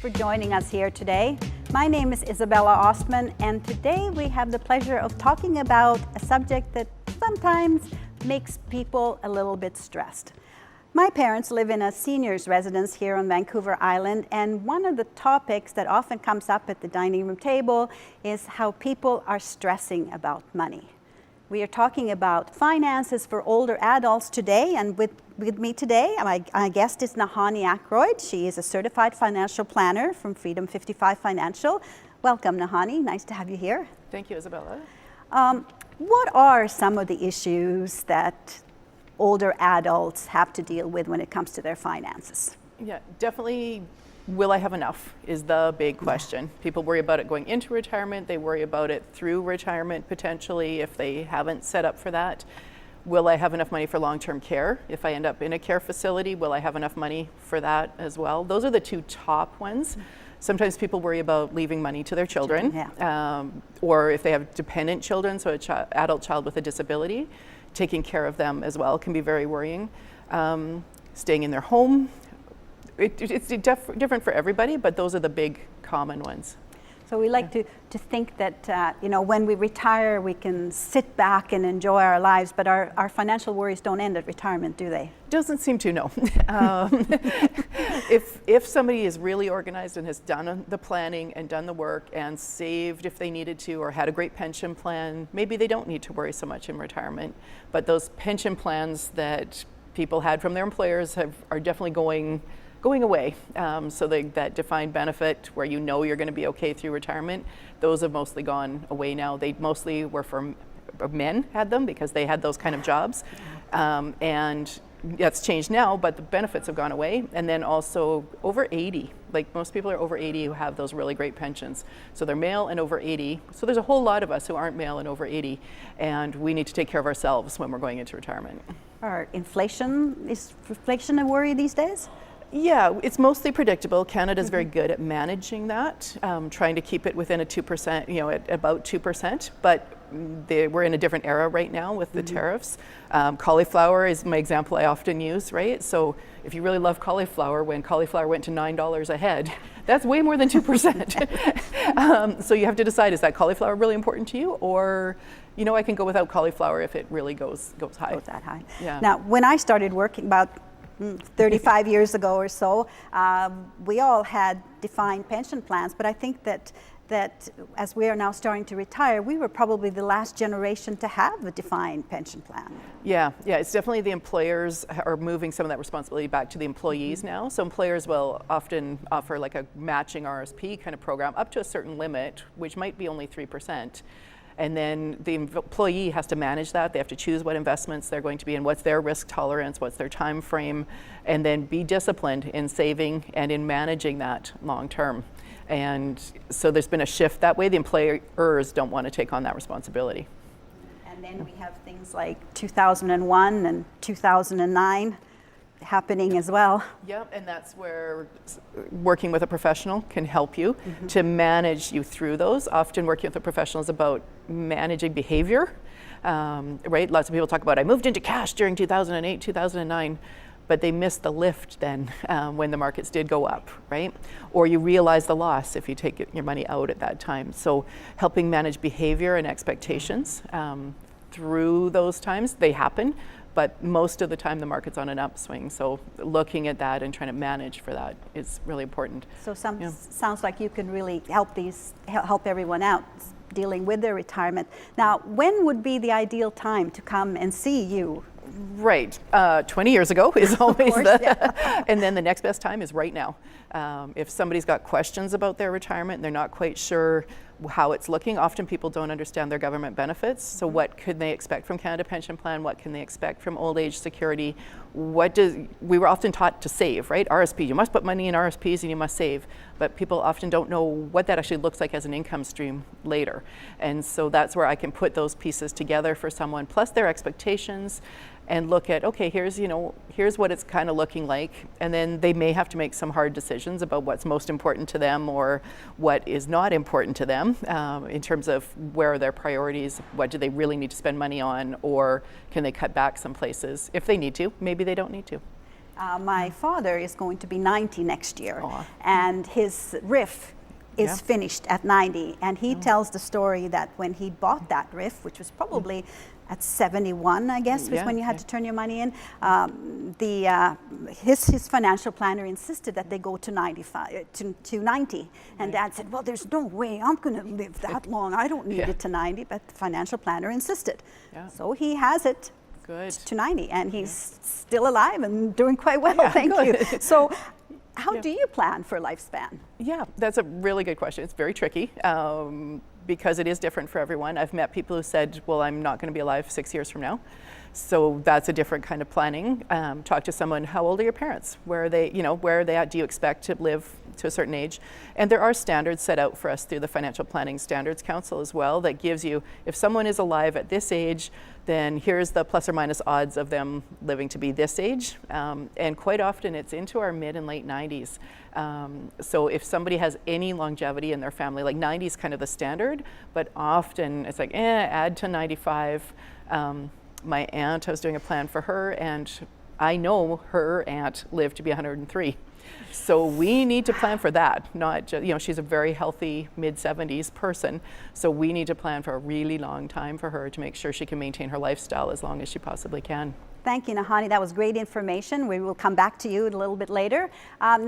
for joining us here today. My name is Isabella Ostman, and today we have the pleasure of talking about a subject that sometimes makes people a little bit stressed. My parents live in a seniors residence here on Vancouver Island, and one of the topics that often comes up at the dining room table is how people are stressing about money. We are talking about finances for older adults today, and with me today, my guest is Nahani Ackroyd. She is a certified financial planner from Freedom 55 Financial. Welcome, Nahani. Nice to have you here. Thank you, Isabella. What are some of the issues that older adults have to deal with when it comes to their finances? Yeah, definitely, will I have enough is the big question. People worry about it going into retirement. They worry about it through retirement potentially if they haven't set up for that. Will I have enough money for long-term care? If I end up in a care facility, will I have enough money for that as well? Those are the two top ones. Sometimes people worry about leaving money to their children, or if they have dependent children, so an adult child with a disability, taking care of them as well can be very worrying. Staying in their home, it's different for everybody, but those are the big common ones. So we like to think that when we retire, we can sit back and enjoy our lives, but our financial worries don't end at retirement, do they? Doesn't seem to, no. If somebody is really organized and has done the planning and done the work and saved if they needed to, or had a great pension plan, maybe they don't need to worry so much in retirement. But those pension plans that people had from their employers are definitely going away. So that defined benefit where you know you're going to be okay through retirement, those have mostly gone away now. They mostly were for men, had them because they had those kind of jobs. And that's changed now, but the benefits have gone away. And then also over 80, like most people are over 80 who have those really great pensions. So they're male and over 80. So there's a whole lot of us who aren't male and over 80, and we need to take care of ourselves when we're going into retirement. Is inflation a worry these days? Yeah, it's mostly predictable. Canada's very good at managing that, trying to keep it within a 2%, at about 2%, but we're in a different era right now with the tariffs. Cauliflower is my example I often use, right? So if you really love cauliflower, when cauliflower went to $9 a head, that's way more than 2%. So you have to decide, is that cauliflower really important to you? Or, I can go without cauliflower if it really goes high. Goes that high. Yeah. Now, when I started working about 35 years ago or so, we all had defined pension plans, but I think that as we are now starting to retire, we were probably the last generation to have a defined pension plan. Yeah, it's definitely the employers are moving some of that responsibility back to the employees now. So employers will often offer like a matching RSP kind of program up to a certain limit, which might be only 3%. And then the employee has to manage that. They have to choose what investments they're going to be in, what's their risk tolerance, what's their time frame, and then be disciplined in saving and in managing that long term. And so there's been a shift that way. The employers don't want to take on that responsibility. And then we have things like 2001 and 2009 happening as well. Yeah, and that's where working with a professional can help you to manage you through those. Often working with a professional is about managing behavior, right? Lots of people talk about, I moved into cash during 2008, 2009, but they missed the lift then when the markets did go up, right? Or you realize the loss if you take your money out at that time. So helping manage behavior and expectations through those times, they happen. But most of the time the market's on an upswing, so looking at that and trying to manage for that is really important. So sounds like you can really help everyone out dealing with their retirement. Now, when would be the ideal time to come and see you? Right, 20 years ago is always and then the next best time is right now. If somebody's got questions about their retirement and they're not quite sure how it's looking, often people don't understand their government benefits. So what could they expect from Canada Pension Plan? What can they expect from old age security? We were often taught to save, right? RSP, you must put money in RSPs and you must save. But people often don't know what that actually looks like as an income stream later. And so that's where I can put those pieces together for someone, plus their expectations, and look at, okay, here's what it's kind of looking like. And then they may have to make some hard decisions about what's most important to them or what is not important to them in terms of where are their priorities, what do they really need to spend money on, or can they cut back some places if they need to. Maybe they don't need to. My father is going to be 90 next year, Aw. and his RIF is Yeah. finished at 90. And he tells the story that when he bought that RIF, which was probably at 71, I guess, was Yeah, when you had yeah. to turn your money in, his financial planner insisted that they go to 95, to 90. And Dad said, well, there's no way I'm going to live that long. I don't need Yeah. it to 90. But the financial planner insisted. Yeah. So he has it Good. to 90, and he's still alive and doing quite well, Yeah, thank you. good. So how Yeah. do you plan for lifespan? Yeah, that's a really good question. It's very tricky because it is different for everyone. I've met people who said, well, I'm not going to be alive 6 years from now. So that's a different kind of planning. Talk to someone, how old are your parents? Where are they, where are they at? Do you expect to live to a certain age? And there are standards set out for us through the Financial Planning Standards Council as well that gives you, if someone is alive at this age, then here's the plus or minus odds of them living to be this age. And quite often it's into our mid and late 90s. So if somebody has any longevity in their family, like 90 is kind of the standard, but often it's like, add to 95. My aunt, I was doing a plan for her, and I know her aunt lived to be 103. So we need to plan for that, not just, she's a very healthy mid-70s person, so we need to plan for a really long time for her to make sure she can maintain her lifestyle as long as she possibly can. Thank you, Nahani. That was great information. We will come back to you a little bit later. Now